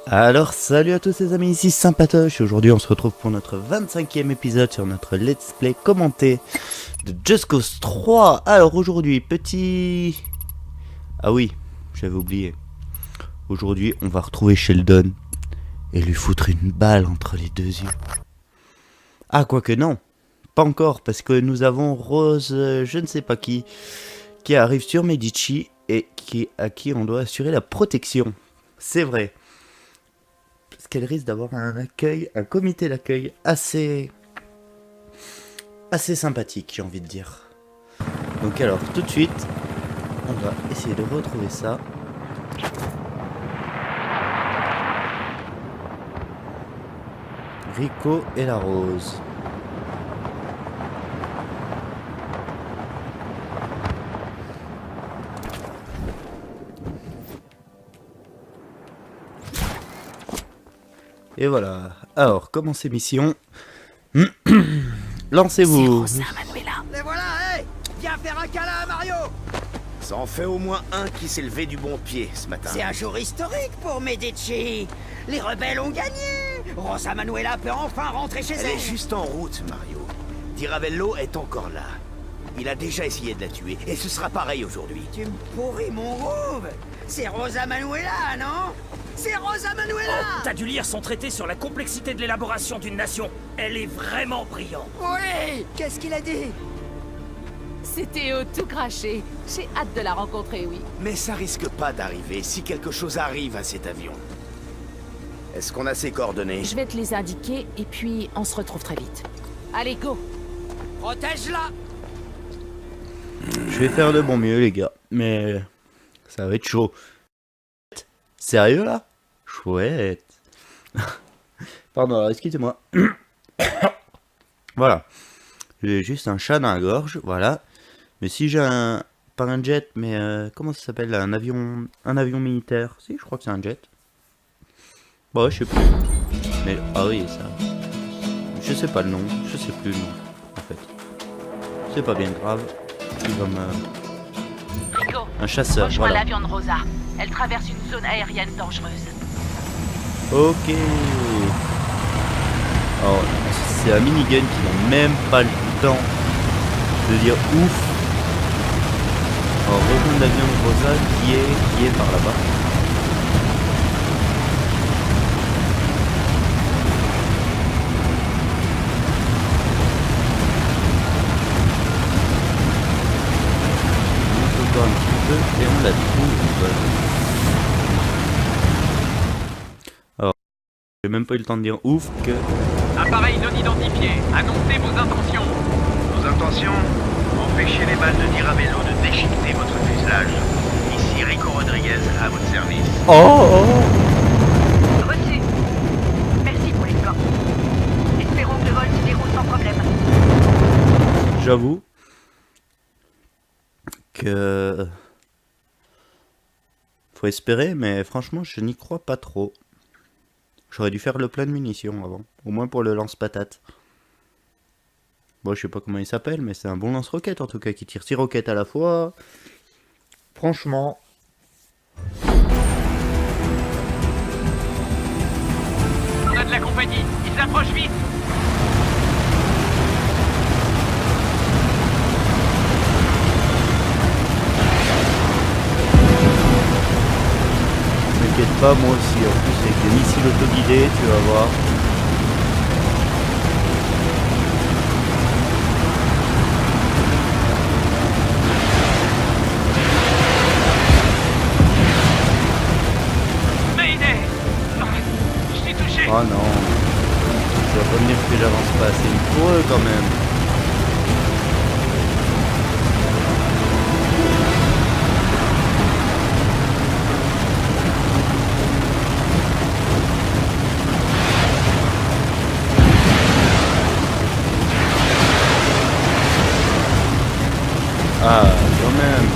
Alors salut à tous les amis, ici Sympatoche. Aujourd'hui on se retrouve pour notre 25e épisode sur notre let's play commenté de Just Cause 3. Alors aujourd'hui petit... Ah oui, j'avais oublié. Aujourd'hui on va retrouver Sheldon et lui foutre une balle entre les deux yeux. Ah quoique non, pas encore parce que nous avons Rose, je ne sais pas qui arrive sur Medici et à qui on doit assurer la protection. C'est vrai. Parce qu'elle risque d'avoir un comité d'accueil assez sympathique, j'ai envie de dire. Donc alors, tout de suite, on va essayer de retrouver ça. Rico et la Rose. Et voilà. Alors, commencez mission. Lancez-vous. C'est Rosa Manuela. Les voilà, hé! Viens faire un câlin à Mario! Ça en fait au moins un qui s'est levé du bon pied ce matin. C'est un jour historique pour Medici. Les rebelles ont gagné. Rosa Manuela peut enfin rentrer chez Elle elle. est juste en route, Mario. Di Ravello est encore là. Il a déjà essayé de la tuer, et ce sera pareil aujourd'hui. Tu me pourris mon groove. C'est Rosa Manuela, non? C'est Rosa Manuela! Oh, t'as dû lire son traité sur la complexité de l'élaboration d'une nation. Elle est vraiment brillante. Oui! Qu'est-ce qu'il a dit? C'est Théo tout craché. J'ai hâte de la rencontrer, oui. Mais ça risque pas d'arriver si quelque chose arrive à cet avion. Est-ce qu'on a ses coordonnées? Je vais te les indiquer et puis on se retrouve très vite. Allez, go! Protège-la! Je vais faire de mon mieux, les gars. Mais ça va être chaud. Sérieux, là? Chouette. Pardon, alors, excusez-moi. Voilà. J'ai juste un chat dans la gorge, voilà. Mais si j'ai un... Pas un jet, mais comment ça s'appelle? Un avion militaire. Si, je crois que c'est un jet. Bon, je sais plus. Mais, ah oui, ça... Je sais pas le nom. Je sais plus le nom, en fait. C'est pas bien grave. Il va me... Rico, Un chasseur, rejoins voilà. l'avion de Rosa. Elle traverse une zone aérienne dangereuse. Ok. Alors, c'est un minigun qui n'a même pas le temps de dire ouf. Alors, rejoindre l'avion de Rosa qui est par là-bas. On monte encore un petit peu et on la trouve. J'ai même pas eu le temps de dire ouf que... Appareil non identifié, annoncez vos intentions. Nos intentions? Empêcher les balles de Di Ravello de déchiqueter votre fuselage. Ici Rico Rodriguez, à votre service. Oh. Reçu. Merci pour l'escorte. Espérons que le vol se déroule sans problème. J'avoue que... Faut espérer, mais franchement, je n'y crois pas trop. J'aurais dû faire le plein de munitions avant, au moins pour le lance-patate. Bon, je sais pas comment il s'appelle, mais c'est un bon lance-roquette en tout cas, qui tire 6 roquettes à la fois. Franchement... On a de la compagnie, ils approchent vite. T'inquiète pas, moi aussi, en plus avec des missiles autoguidés, tu vas voir. Mayday. Je t'ai touché. Oh non, tu vas pas me dire que j'avance pas assez vite pour eux quand même. Ah, quand même.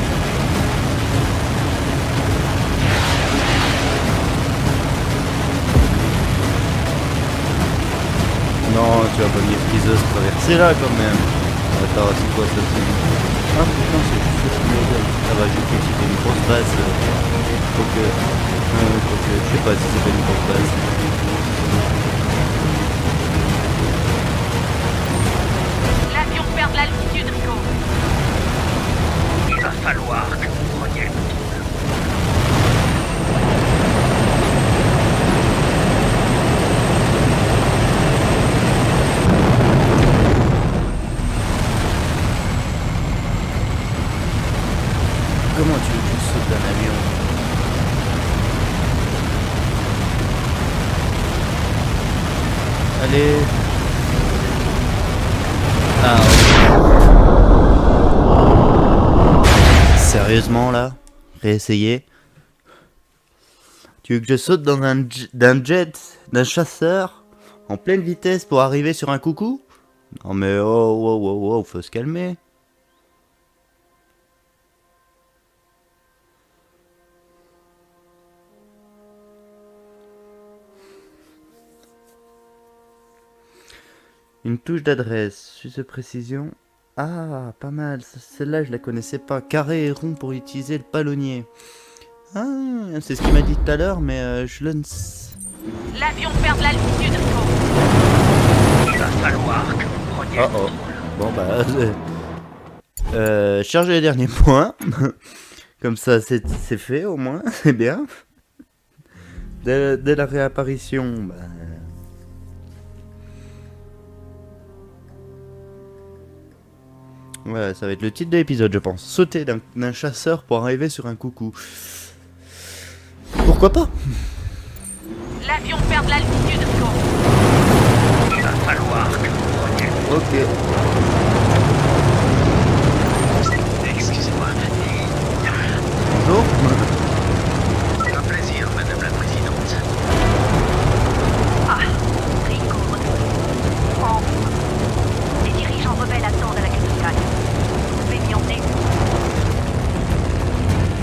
Non, tu vas pas venir friseuse traverser là quand même. Attends, c'est quoi ça? Ah putain, c'est juste le modèle. Ça va, j'ai cru que c'était une grosse base. Faut que... Je sais pas si c'est pas une grosse base. L'avion perd de l'altitude, Rico. Il va falloir que vous preniez le contrôle. Comment tu veux que je saute d'un avion? Allez. Sérieusement là? Réessayer? Tu veux que je saute dans d'un jet, d'un chasseur, en pleine vitesse pour arriver sur un coucou? Non mais oh, faut se calmer. Une touche d'adresse, juste de précision. Ah, pas mal, celle-là je la connaissais pas. Carré et rond pour utiliser le palonnier. Ah, c'est ce qu'il m'a dit tout à l'heure, mais je le... L'avion perd de l'altitude, Rico. Il va falloir que vous preniez le contrôle. Bon bah... charger les derniers points. Comme ça, c'est fait au moins, c'est bien. Dès la réapparition, bah... Ouais, ça va être le titre de l'épisode, je pense. Sauter d'un chasseur pour arriver sur un coucou. Pourquoi pas? L'avion perd de l'altitude, Rico. Il va falloir que vous preniez le contrôle. Ok. Excusez-moi. Bonjour. Un plaisir, Madame la Présidente. Ah, Rico, en route. Les dirigeants rebelles attendent à la capitale. Vous pouvez m'y emmener?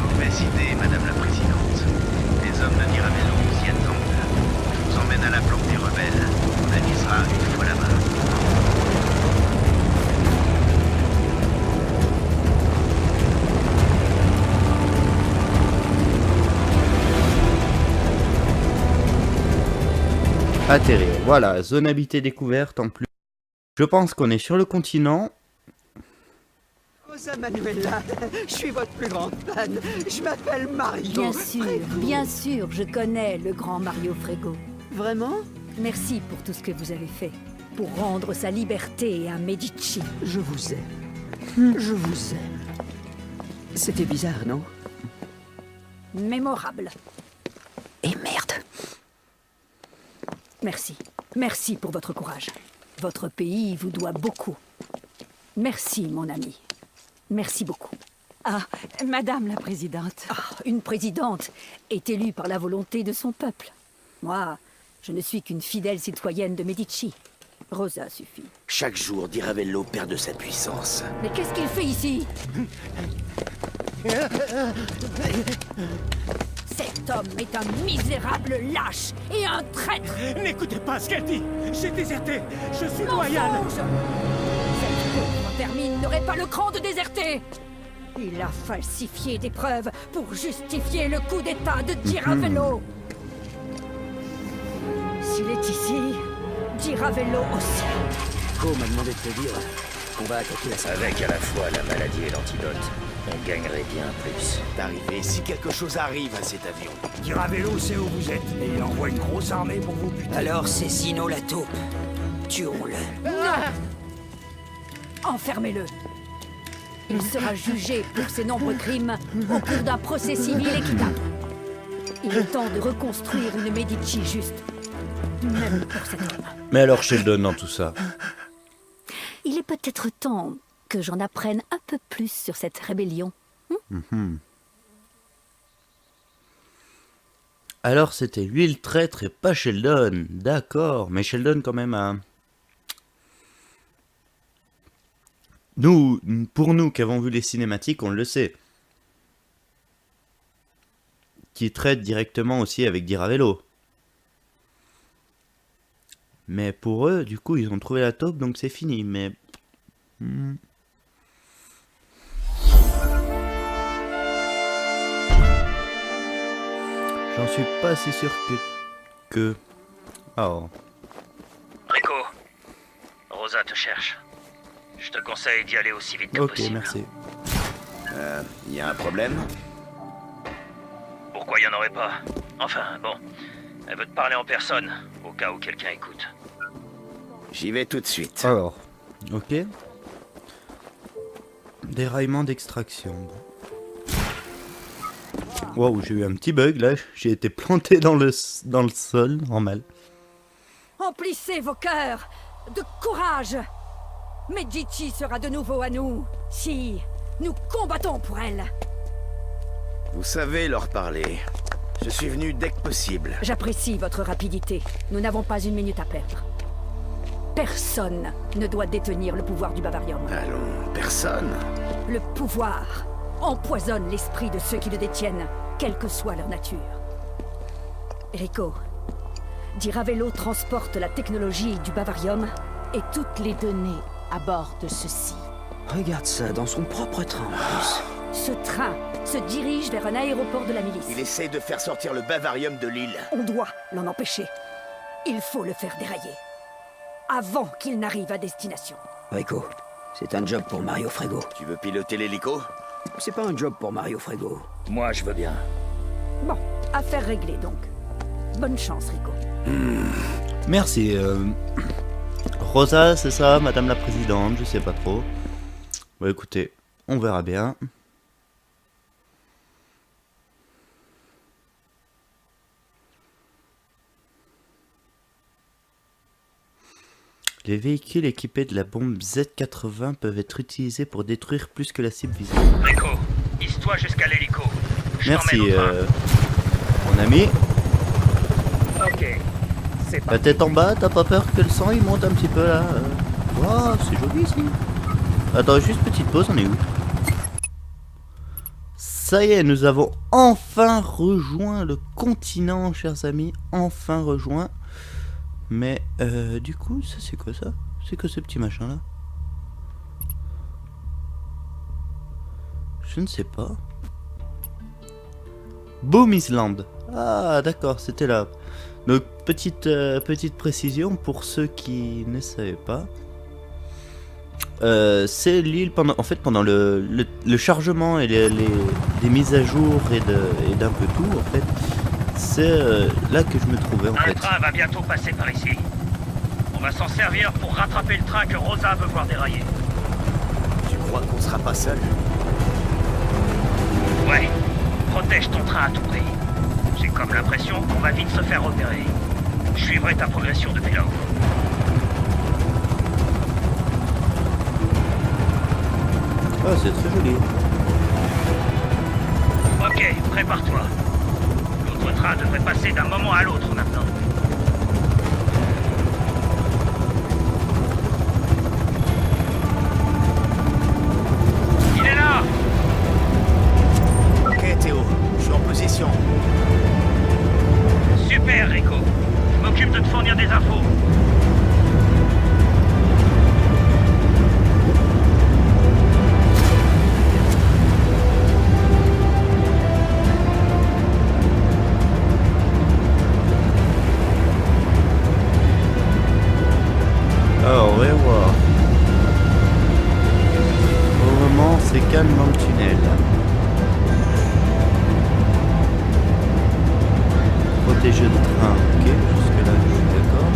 Mauvaise idée, Madame la Présidente. Les hommes de Diravello vous y attendent. Je vous emmène à la planque des rebelles. On avisera une fois là-bas. Atterrir. Voilà, zone habitée découverte en plus. Je pense qu'on est sur le continent. Rosa Manuela, je suis votre plus grande fan. Je m'appelle Mario. Bien sûr, je connais le grand Mario Frego. Vraiment? Merci pour tout ce que vous avez fait, pour rendre sa liberté à Medici. Je vous aime. Je vous aime. C'était bizarre, non? Mémorable. Et merde. Merci. Merci pour votre courage. Votre pays vous doit beaucoup. Merci, mon ami. Merci beaucoup. Ah, Madame la Présidente. Une présidente est élue par la volonté de son peuple. Moi, je ne suis qu'une fidèle citoyenne de Medici. Rosa suffit. Chaque jour, Diravello perd de sa puissance. Mais qu'est-ce qu'il fait ici? Cet homme est un misérable lâche et un traître. N'écoutez pas ce qu'elle dit. J'ai déserté. Je suis loyal. Mensonge! Cette pauvre vermine n'aurait pas le cran de déserter. Il a falsifié des preuves pour justifier le coup d'état de Diravello. S'il est ici, Diravello aussi. Co m'a demandé de te dire qu'on va attaquer la salle. Avec à la fois la maladie et l'antidote, on gagnerait bien plus. D'arriver si quelque chose arrive à cet avion. Diravello sait où vous êtes et il envoie une grosse armée pour vous buter. Alors c'est Sino la taupe. Tuons-le. Enfermez-le. Il sera jugé pour ses nombreux crimes au cours d'un procès civil équitable. Il est temps de reconstruire une Medici juste. Même pour cet homme. Mais alors Sheldon dans tout ça? Il est peut-être temps que j'en apprenne un peu plus sur cette rébellion. Alors c'était lui le traître et pas Sheldon. D'accord, mais Sheldon quand même a... Pour nous qui avons vu les cinématiques, on le sait. Qui traite directement aussi avec Diravello. Mais pour eux, du coup, ils ont trouvé la taupe, donc c'est fini, mais... J'en suis pas si sûr que... Oh. Rico, Rosa te cherche. Je te conseille d'y aller aussi vite que Ok, possible. merci. Y a un problème? Pourquoi il y en aurait pas? Enfin, bon. Elle veut te parler en personne, au cas où quelqu'un écoute. J'y vais tout de suite. Alors, ok. Déraillement d'extraction. Waouh, j'ai eu un petit bug là. J'ai été planté dans le sol, normal. Emplissez vos cœurs de courage. Medici sera de nouveau à nous si nous combattons pour elle. Vous savez leur parler. Je suis venu dès que possible. J'apprécie votre rapidité. Nous n'avons pas une minute à perdre. Personne ne doit détenir le pouvoir du Bavarium. Allons, personne. Le pouvoir empoisonne l'esprit de ceux qui le détiennent, quelle que soit leur nature. Rico, Di Ravello transporte la technologie du Bavarium Et toutes les données à bord de ceci. Regarde ça, dans son propre train en plus. Ce train se dirige vers un aéroport de la milice. Il essaie de faire sortir le Bavarium de l'île. On doit l'en empêcher. Il faut le faire dérailler. Avant qu'il n'arrive à destination. Rico, c'est un job pour Mario Frego. Tu veux piloter l'hélico? C'est pas un job pour Mario Frego. Moi, je veux bien. Bon, affaire réglée donc. Bonne chance, Rico. Merci. Rosa, c'est ça, Madame la Présidente, je sais pas trop. Bon, écoutez, on verra bien. Les véhicules équipés de la bombe Z80 peuvent être utilisés pour détruire plus que la cible visée. Rico, hisse-toi jusqu'à l'hélico. Je Merci, t'emmène au train. mon ami. Ok. C'est La tête en bas, t'as pas peur que le sang il monte un petit peu là Wow, c'est joli ici. Attends, juste petite pause, on est où? Ça y est, nous avons enfin rejoint le continent, chers amis. Enfin rejoint. Mais du coup, ça c'est quoi ça? C'est quoi ce petit machin là? Je ne sais pas. Boom Island. Ah d'accord, c'était là. Donc petite précision pour ceux qui ne savaient pas. C'est l'île pendant le chargement et les mises à jour et d'un peu tout en fait. C'est là que je me trouvais en Un fait. train va bientôt passer par ici. On va s'en servir pour rattraper le train que Rosa veut voir dérailler. Tu crois qu'on sera pas seul? Ouais, protège ton train à tout prix. J'ai comme l'impression qu'on va vite se faire repérer. Je suivrai ta progression depuis là-haut. Ah, c'est très joli. Ok, prépare-toi. L'autre train devrait passer d'un moment à l'autre maintenant. Il est là! Ok Théo, je suis en position. Super, Rico. Je m'occupe de te fournir des infos. Alors, on va voir. Pour le moment, c'est calme dans le tunnel. Protéger le train, ok, jusque là je suis d'accord.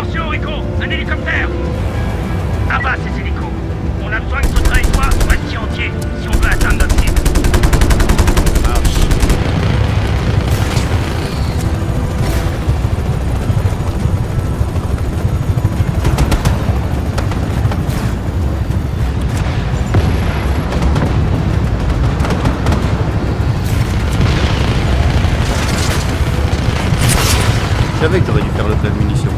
Attention, Rico! Un hélicoptère! Abat ces hélicos! On a besoin que ce train et toi restent entiers si on veut atteindre notre cible. Marche. Je savais que j'aurais dû faire le plein de munitions.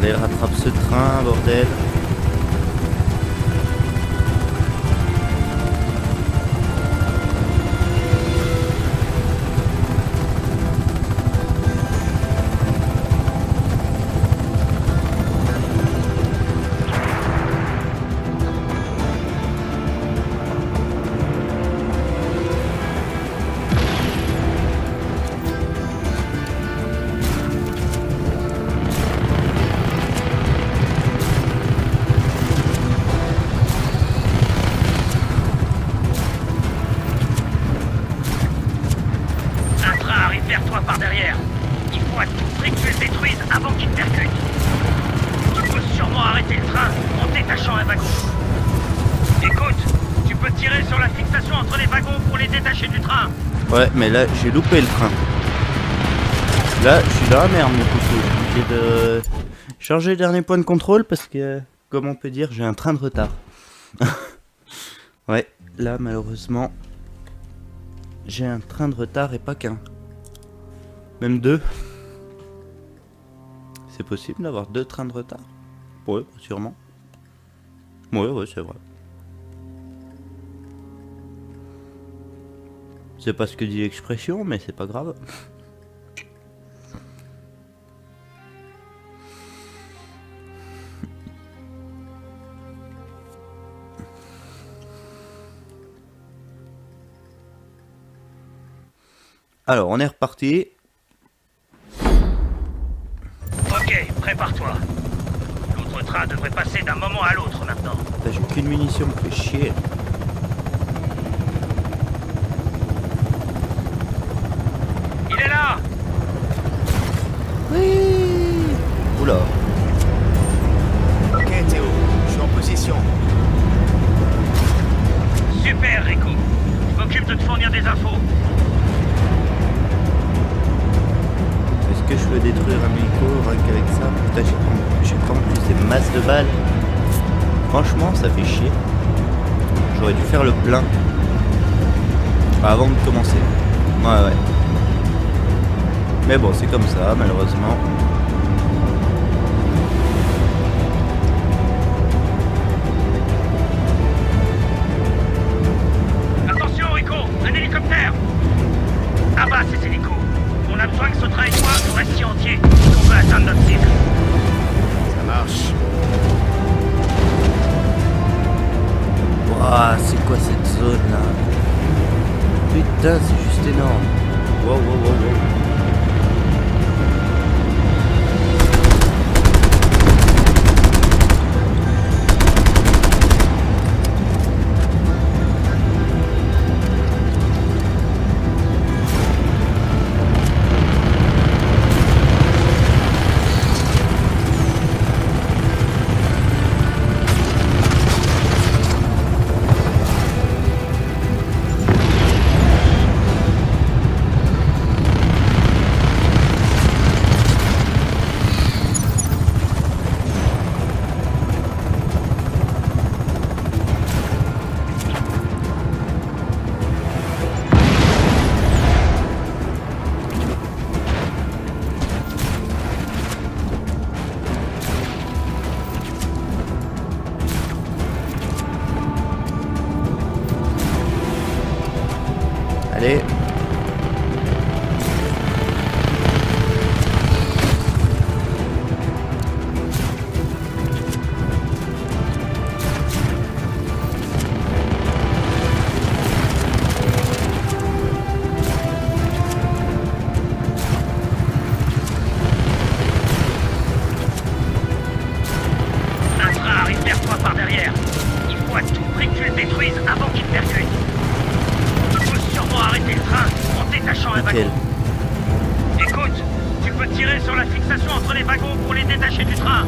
Allez, rattrape ce train, bordel. Un train arrive vers toi par derrière. Il faut à tout prix que tu le détruises avant qu'il te percute. Tu peux sûrement arrêter le train en détachant un wagon. Écoute, tu peux tirer sur la fixation entre les wagons pour les détacher du train. Ouais, mais là, j'ai loupé le train. Là, je suis dans la merde, mon couteau. Je suis obligé de changer le dernier point de contrôle parce que, comme on peut dire, j'ai un train de retard. Ouais, là, malheureusement, j'ai un train de retard et pas qu'un. Même deux. C'est possible d'avoir 2 trains de retard? Ouais, sûrement. Ouais, c'est vrai. C'est pas ce que dit l'expression, mais c'est pas grave. Alors, on est reparti. Ok, prépare-toi. L'autre train devrait passer d'un moment à l'autre maintenant. Putain, j'ai qu'une munition, me fait chier. Il est là! Oui. Oula. Ok, Théo, je suis en position. Super, Rico. Je m'occupe de te fournir des infos. Est-ce que je peux détruire un hélico rien qu'avec ça? Putain, j'ai pas en plus des masses de balles. Franchement, ça fait chier. J'aurais dû faire le plein avant de commencer. Ouais. Mais bon, c'est comme ça, malheureusement. Attention, Rico! Un hélicoptère! Abat ces hélicos! On a besoin que ce train et toi nous restions entiers si on veut atteindre notre cible. Ça marche. Waouh, c'est quoi cette zone là? Putain, c'est juste énorme. Wow. Allez. Un train arrive vers toi par derrière. Il faut à tout prix que tu le détruises avant qu'il te percute. Tu peux sûrement arrêter le train en détachant un Nickel. wagon. Écoute, tu peux tirer sur la fixation entre les wagons pour les détacher du train.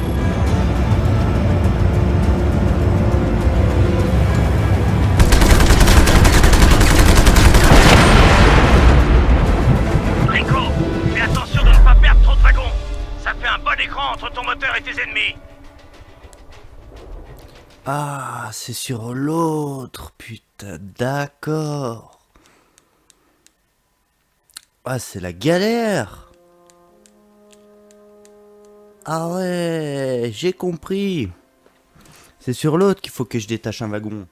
Rico, fais attention de ne pas perdre trop de wagons. Ça fait un bon écran entre ton moteur et tes ennemis. Ah, c'est sur l'autre, putain, d'accord. Ah, c'est la galère. Ah ouais, j'ai compris. C'est sur l'autre qu'il faut que je détache un wagon.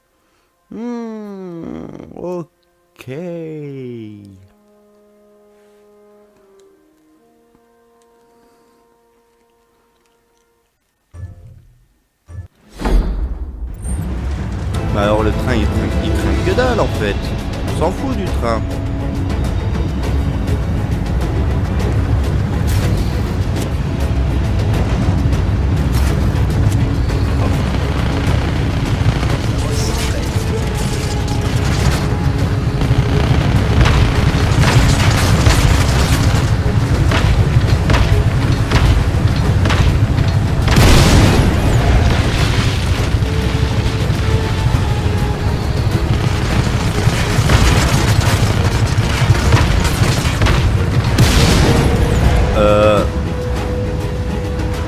Ok. Bah alors le train il traîne que dalle en fait. On s'en fout du train.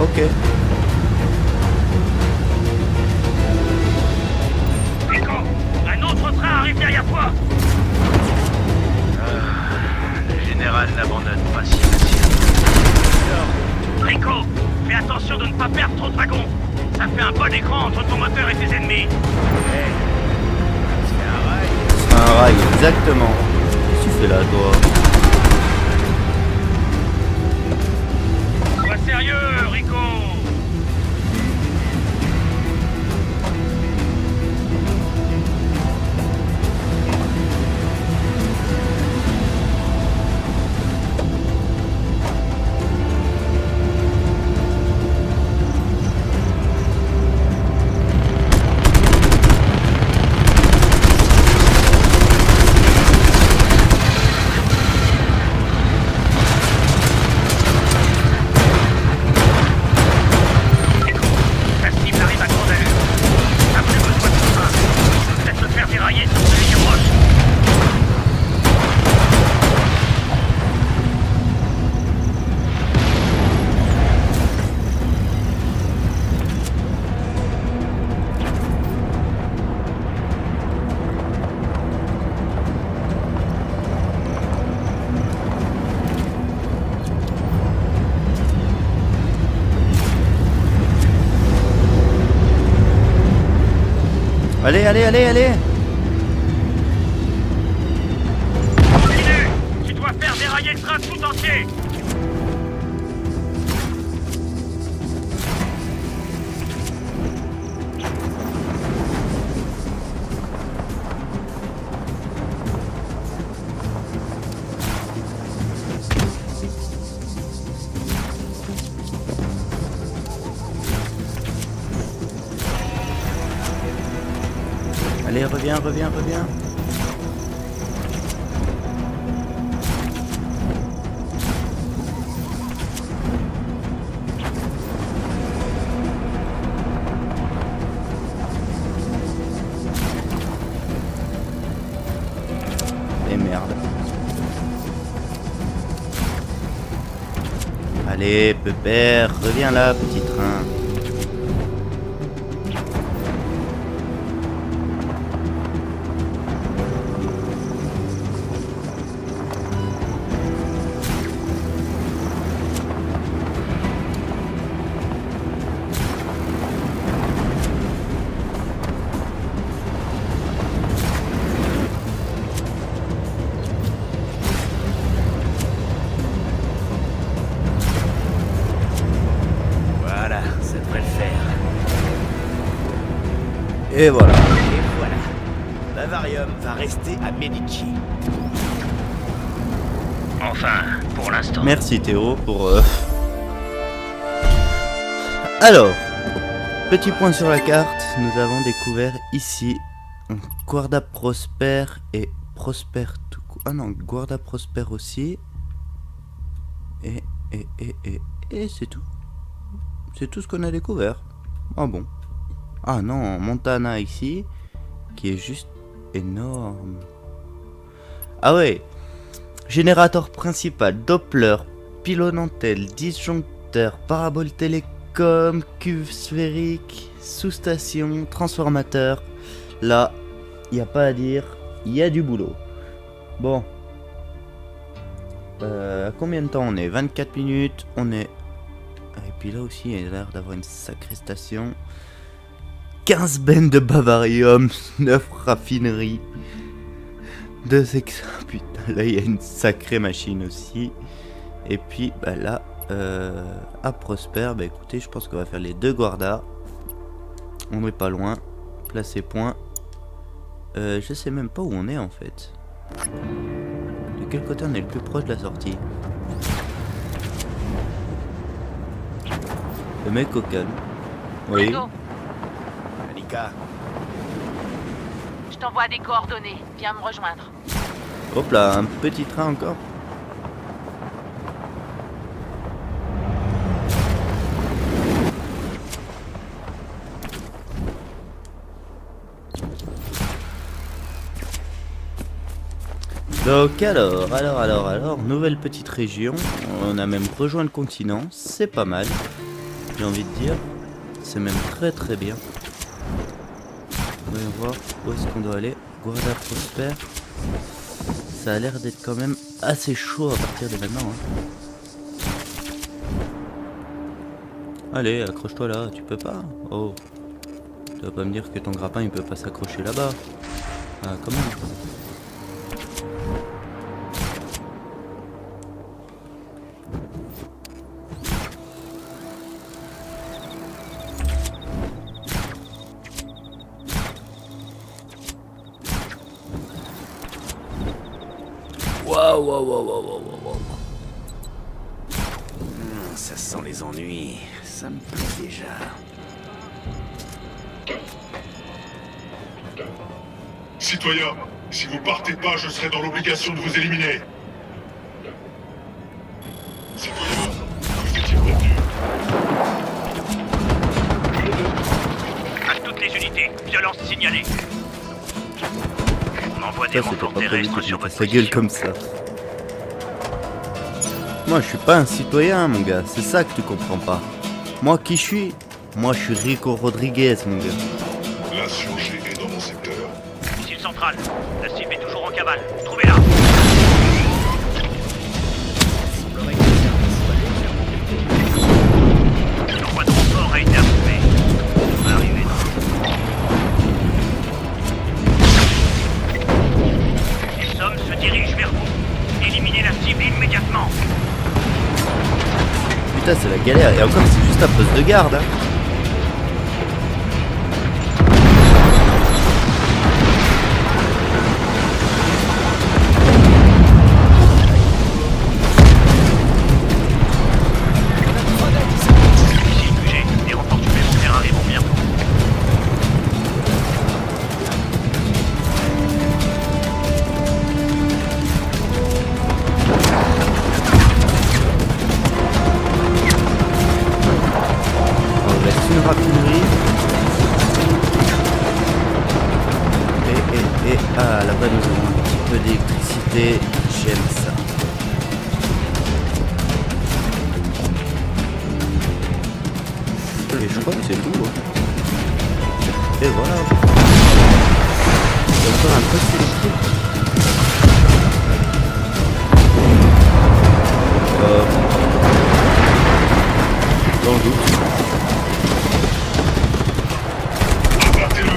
Ok. Rico, un autre train arrive derrière toi. Le général n'abandonne pas si facilement. Rico, fais attention de ne pas perdre trop de wagons. Ça fait un bon écran entre ton moteur et tes ennemis. C'est un rail, exactement. Qu'est-ce que tu fais là, toi? Sois sérieux, Rico. Allez, allez, allez, allez. Continue. Tu dois faire dérailler le train tout entier. Allez, reviens, reviens, reviens. Et merde. Allez, pépère, reviens là, petit train. Voilà, ça devrait le faire. Et voilà. Et voilà. Bavarium va rester à Medici. Enfin, pour l'instant. Merci Théo pour... Alors, petit point sur la carte, nous avons découvert ici Guarda Prosper et Prosper tout court. Ah non, Guarda Prosper aussi. Et c'est tout. C'est tout ce qu'on a découvert. Ah bon. Ah non, Montana ici, qui est juste énorme. Ah ouais. Générateur principal, Doppler, pylône Antel, disjoncteur, parabole télécom, cuve sphérique, sous-station, transformateur. Là, il n'y a pas à dire, il y a du boulot. Bon. Combien de temps on est? 24 minutes, on est... Allez, puis là aussi, il a l'air d'avoir une sacrée station. 15 bennes de bavarium, 9 raffineries, 2 ex... Putain, là il y a une sacrée machine aussi. Et puis bah là, à Prosper, bah écoutez, je pense qu'on va faire les 2 guardas. On n'est pas loin. Placer point. Je sais même pas où on est en fait. De quel côté on est le plus proche de la sortie? Le mec au calme. Oui. Rico, Anika, je t'envoie des coordonnées. Viens me rejoindre. Hop là, un petit train encore. Donc alors, nouvelle petite région. On a même rejoint le continent, c'est pas mal. J'ai envie de dire, c'est même très très bien. Voyons voir où est-ce qu'on doit aller. Guarda Prosper. Ça a l'air d'être quand même assez chaud à partir de maintenant. Hein. Allez, accroche-toi là, tu peux pas? Oh. Tu vas pas me dire que ton grappin il peut pas s'accrocher là-bas. Ah, quand même. Waouh. Ça sent les ennuis. Ça me plaît déjà. Citoyens, si vous partez pas, je serai dans l'obligation de vous éliminer. Citoyens, vous étiez prévenus. À toutes les unités, violence signalée. On envoie des Ça, c'était renforts pas prévu terrestres que je sur fasse votre la gueule position. comme ça. Moi, je suis pas un citoyen, mon gars. C'est ça que tu comprends pas. Moi, qui je suis? Moi, je suis Rico Rodriguez, mon gars. L'insurgé est dans mon secteur. Missile central, la cible est toujours en cavale. Trouvez-la. L'envoi de renfort a été approuvé. On va arriver. Les hommes se dirigent vers vous. Éliminez la cible immédiatement. Putain, c'est la galère. Et encore, c'est juste un poste de garde. Hein. Ici le QG, les renforts supplémentaires arriveront bientôt. On reste une raffinerie. Et ah, là-bas, nous avons un petit peu d'électricité. J'aime ça. Et je crois que c'est tout. Hein. Et voilà. Il y a encore un poste électrique. Dans le doute. Abattez-le.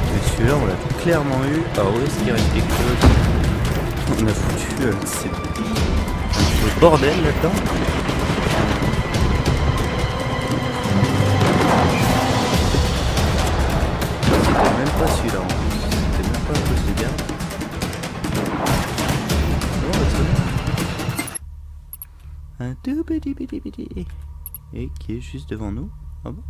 Et celui-là, on l'a clairement eu. Alors, où est-ce qu'il reste quelque chose? On a foutu le bordel là-dedans. C'était même pas celui-là en plus. C'était même pas un poste de garde. Non, bah, un tout petit. Et qui est juste devant nous. Ah bon?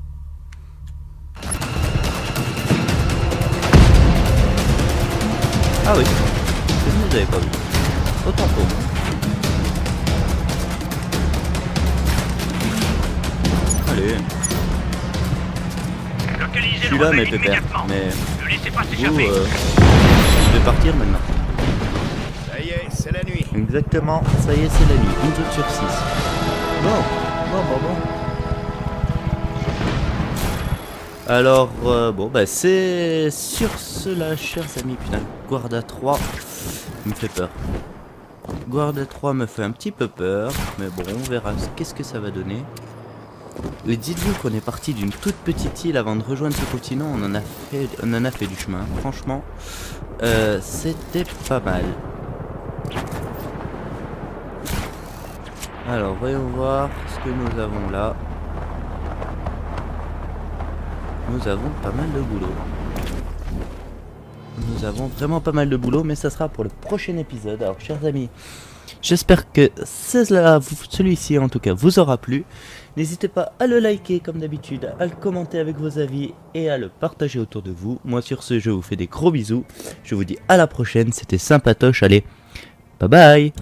Ah oui, je ne les avais pas vus. Autant pour moi. Allez, Localisez je le suis là rebelle mes pépères, immédiatement. mais Ne laissez pas vous, s'échapper. je vais partir maintenant. Ça y est, c'est la nuit. Exactement, ça y est, c'est la nuit, 11 sur 6. Bon. Alors, bon, bah c'est sur cela, chers amis. Putain, Guarda 3 me fait peur. Guarda 3 me fait un petit peu peur, mais bon, on verra qu'est-ce que ça va donner. Et dites-vous qu'on est parti d'une toute petite île avant de rejoindre ce continent. On en a fait du chemin. Franchement, c'était pas mal. Alors, voyons voir ce que nous avons là. Nous avons pas mal de boulot. Nous avons vraiment pas mal de boulot, mais ça sera pour le prochain épisode. Alors, chers amis, j'espère que celui-ci, en tout cas, vous aura plu. N'hésitez pas à le liker, comme d'habitude, à le commenter avec vos avis et à le partager autour de vous. Moi, sur ce, je vous fais des gros bisous. Je vous dis à la prochaine. C'était Sympatoche. Allez, bye bye.